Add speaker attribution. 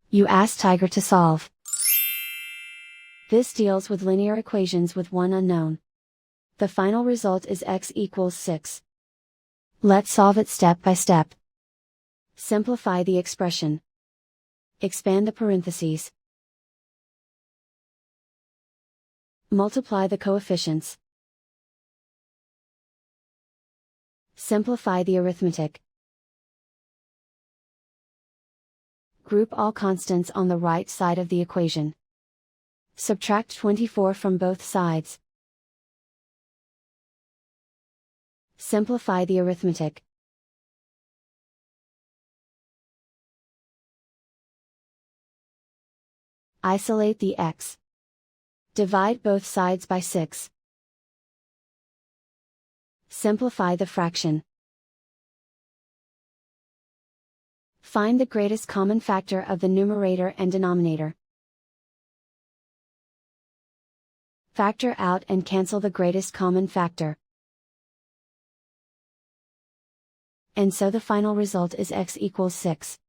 Speaker 1: You ask Tiger to solve. This deals with linear equations with one unknown. The final result is x equals 6. Let's solve it step by step. Simplify the expression. Expand the parentheses. Multiply the coefficients. Simplify the arithmetic. Group all constants on the right side of the equation. Subtract 24 from both sides. Simplify the arithmetic. Isolate the x. Divide both sides by 6. Simplify the fraction. Find the greatest common factor of the numerator and denominator. Factor out and cancel the greatest common factor. And so the final result is x equals 6.